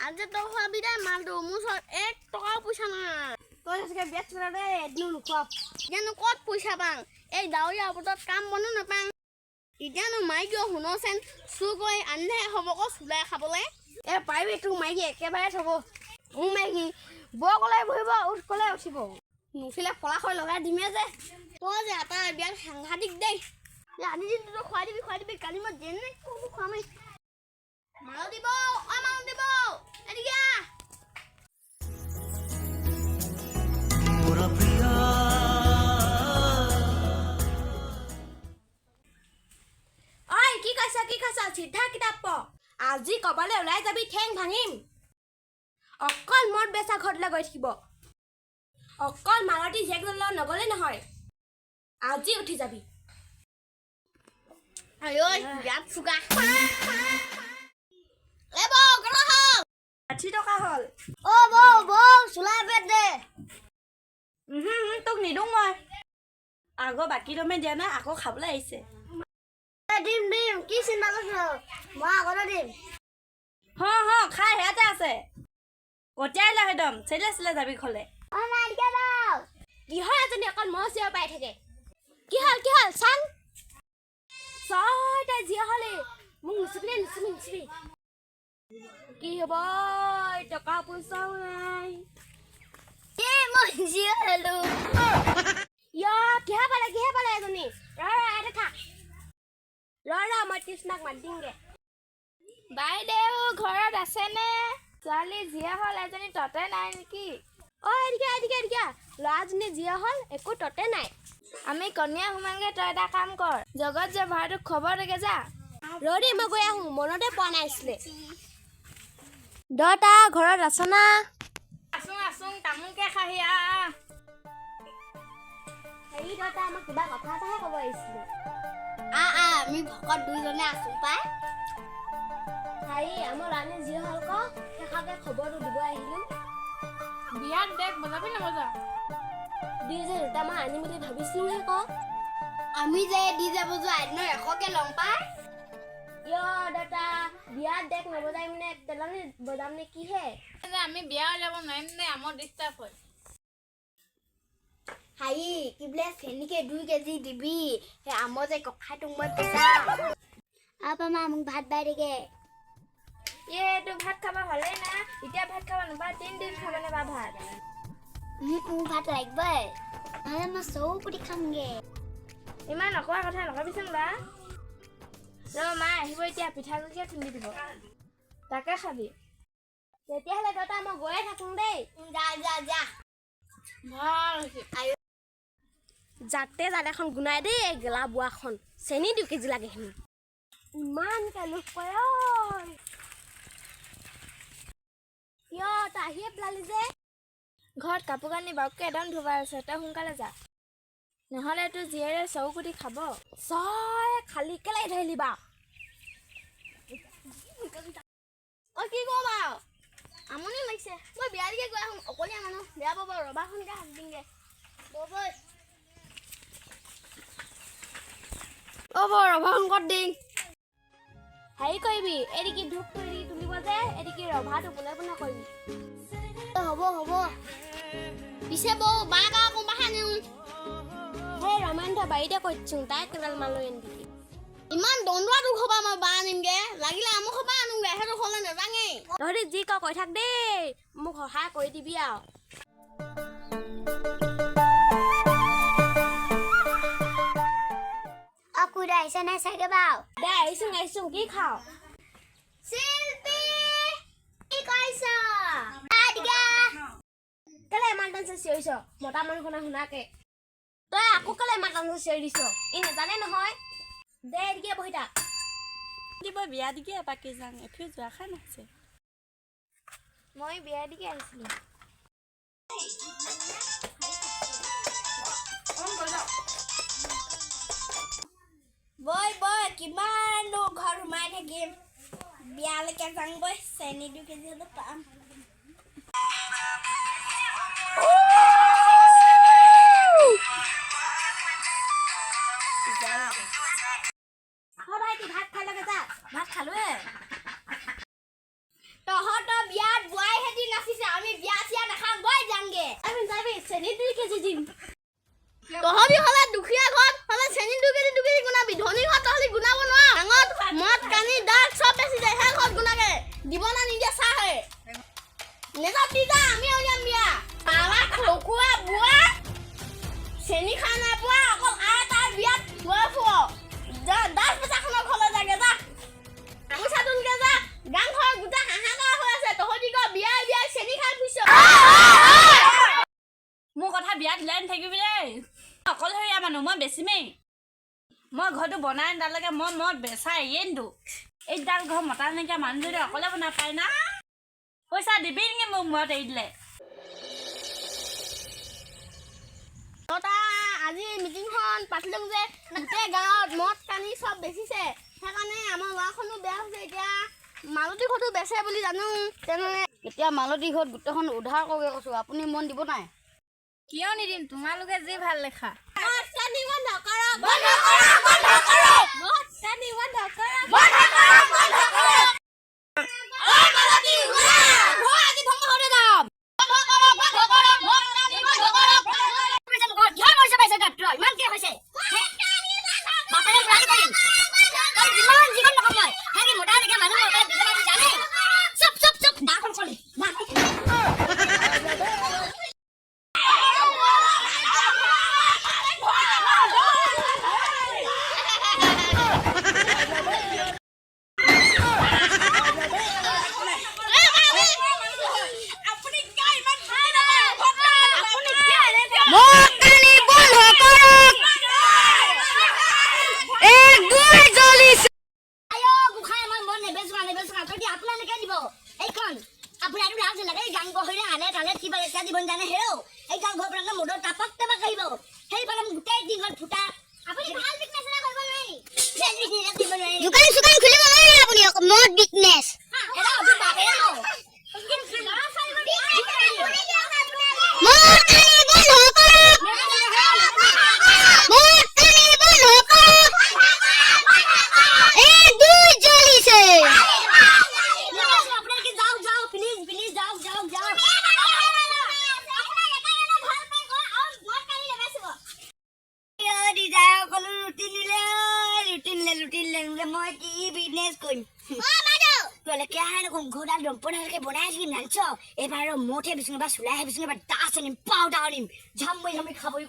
আজি তই খোৱাবি দে মালটো মোৰ ওচৰত 1 টকাও পইচা নাই তই চাগে বেট চলা দে এদিনো নোখোৱা জানো ক'ত পইচা পাং এই ডাৱৰীয়া বতৰত কাম বনো নাপাং এতিয়ানো মাইকীও শুনচেন চুৰ কৰি আনিলেহে হ'ব আকৌ চুলাই খাবলৈ পাৰিবি তোৰ মাইকী একেবাৰে থ'ব মোৰ মাইকী বৰ ক'লে বহিব উঠ ক'লে উঠিব নুঠিলে ফলাখৈ লগাই দিমে যে তই যে এটা বিয়াত সাংঘাতিক দেই আজি দিনটো তই খুৱাই দিবি কালি মই যেনে কোনো খুৱামেই মাল দিব মাল দিব এদিকে কি কৈছা চিধা কিতাপ প আজি কবালে ওলাই যাবি ঠেং ভাঙিম অকল মদ বেচা ঘৰলৈ গৈ থাকিব অকল মালতী জীয়েকজনৰ নগলে নহয় আজি উঠি যাবি আয়ৈ বিয়াত চুকা এ বৌ কেলা হ'ল 80 টকা হ'ল বৌ চুলাই পেট দে তোক নিদো মই আগৰ বাকী দমে দিয়া নাই আকৌ খাবলৈ আহিছে দিম কি চিন্তা কৰিছ মই আগতে দিম খাই হেয়াতে আছে কটিয়াই ল একদম চেলে যাবি খলে কিহৰ এজনী অকল মহ চিঞৰ পাই থাকে কি হ'ল চাং তাই জীয়া হলে মোক নুচুবি কি হ'ব টকা পইচাও নাই মই জীয়া হেলো কিহে পালে এজনী ৰ মই কৃষ্ণাক মাত দিমগে বাইদেউ ঘৰত আছেনে ছোৱালী জীয়া হ'ল এজনী ততে নাই নেকি এদিকে ল'ৰাজনী জীয়া হ'ল একো ততে নাই আমি কণীয়া সোমাংগে তই এটা কাম কৰ জগত যে ভাড়াটোক খবৰ লাগে যা ৰদি মই গৈ আহোঁ মনতে পোৱা নাই আছিলে দতা ঘৰত আছ না আছোং তামোলকে খাহি হেৰি দতা মই কিবা কথা এটাহে ক'ব আহিছিলোঁ আমি ভকত দুইজনে আছো পাই আমাৰ ৰাণী যি হ'ল শেষাকে খবৰটো দিব আহিলোঁ বিয়াত দেখ বজাবি নবজা ডিজে দুটামান আনিম বুলি ভাবিছিলোঁহে আমি যে ডিজে বজোৱা এদিনৰ 100কে লম পাই দাদা বিয়াত দেখ নবজাই মানে তেলনি বজাম নে কিহে আমি বিয়া যাব নোৱাৰিম নে আমাৰ ডিষ্টাৰ্ব হয় কি বোলে চেনিকে 2 কেজি দিবি সেই আমৰ যে কখাইটোক মই পিছা মা মোক ভাত বাই দেগে তোক ভাত খাবা হ'লেই না এতিয়া ভাত খাবা নবা 3 দিন খাবা নেবা ভাত মোক ভাত লাগিবই নহ'লে মই চৌপুটি খামগে ইমান নকোৱা কথা নকবিচোন বা মা আহিব এতিয়া পিঠাগুড়িকে খুন্দি দিব তাকে খাবি তেতিয়াহ'লে তই মই গৈয়ে থাকোঁ দেই যা ভাল হৈছে যাতে এখন গুনাই দেই গেলা বোৱাখন চেনি 2 কেজি লাগে হেনো ইমান লোভ কৰে তই আহিয়ে পেলালি যে ঘৰত কাপোৰ কানি বাৰুকে একদম ধুবাই আছে তই সোনকালে যা নহ'লে তোৰ জীয়েৰে চৌকুটি খাব খালী কেলে ধৰিলি বা কি কম আৰু আমনি লাগিছে মই বিয়া দিকে গৈ আহোঁ অকলীয়া মানুহ বেয়া পাব ৰবাখনকে হাত দিমগে ৰভাখনত দিং হেৰি কৰিবি এদিকে ধূপটো তুলিব যে এদিকে ৰভাটো পোনে কৰিবি হ'ব পিছে বৌ বাক আৰু কোনোবা নিওঁ সেই ৰমায়ণ বাৰীতে কৈছোঁ তাই কেইডাল মালৈ আনিবি ইমান দণ্ডুৱা দুখ হ'বা মই বা আনিমগে লাগিলে আমুক হ'বা আনোগে সেইটো হ'লে নেজাঙেই তহঁতি যি কৈ থাক দেই মোক সহায় কৰি দিবি আৰু কুদা আহিছে নাই চাগে বাও দে আহিছোঁ কি খাওঁ শিল্পী কি কৈছ কেলে ইমান ডান্স চিঞৰিছ মতা মানুহখনে শুনাকে তই আকৌ কেলে ইমান ডান্স চিঞৰি দিছ নেজানে নহয় দে এদিকে বহি থাক বিয়া দিকে এপাকি যাং এফিও যোৱা খাই নাছে মই বিয়া দিকে আহিছিলোঁ বই কিমান ঘৰ সোমাই থাকিম বিয়ালৈকে যাং বই চেনি 2 কেজি হ'লেও পাম ভাত খালোৱে তহঁতৰ বিয়াত চেনি 2 কেজি দিম তহলি হলে দুখিয়া ঘৰ হলে চেনি 2 কেজি গুনাবি ধনী ঘৰ তহলি গুনাব নোৱা ডাঙত মদ কানি দাগ সব বেছি যায় হে ঘর গুনাগে দিব না নিদিয়া চাহে নেজাতি যা আমি উলিয়াম বিয়া তালা খকুয়া বুয়া চেনি খানা বুয়া অকল তাৰ বিয়াত বুয়া ফুৱ যা 10 বছৰখনৰ ঘৰলে যাগে যা পইচা তুলকে যা গাং ঘৰ গুটা হাহাকাৰ হৈ আছে তহতি ক বিয়া চেনি খাই ফুৰিছ মোৰ কথা বিয়াত লাইন থাকিবি দেই অকলশৰীয়া মানুহ মই বেছিমেই মই ঘৰটো বনাই নালাগে মই মদ বেচাই এৰিয়েনটো এইডাল ঘৰ মতা নাইকিয়া মানুহ যদি অকলে বনাই পায় না পইচা দিবি নেকি মোক মদ এৰি দিলে ততা আজি মিটিংখন পাতিলং যে গোটেই গাঁৱত মদ কানি সব বেচিছে সেইকাৰণে আমাৰ গাঁওখনো বেয়া হৈছে এতিয়া মালতী ঘৰটো বেচে বুলি জানো তেনেহ'লে এতিয়া মালতী ঘৰত গোটেইখন উদ্ধাৰ কৰোঁগৈ কৈছোঁ আপুনি মন দিব নাই কিয় নিদিম তোমালোকে যি ভাল লেখা মদ কানি বন্ধ কৰক মদ কানি বন্ধ কৰক এবাৰ মোঠে বিষ্ণু বা চুলাই বিষ্ণু বা দাস আনিম পাউডাৰ আনিম ঝাম্বই খাবই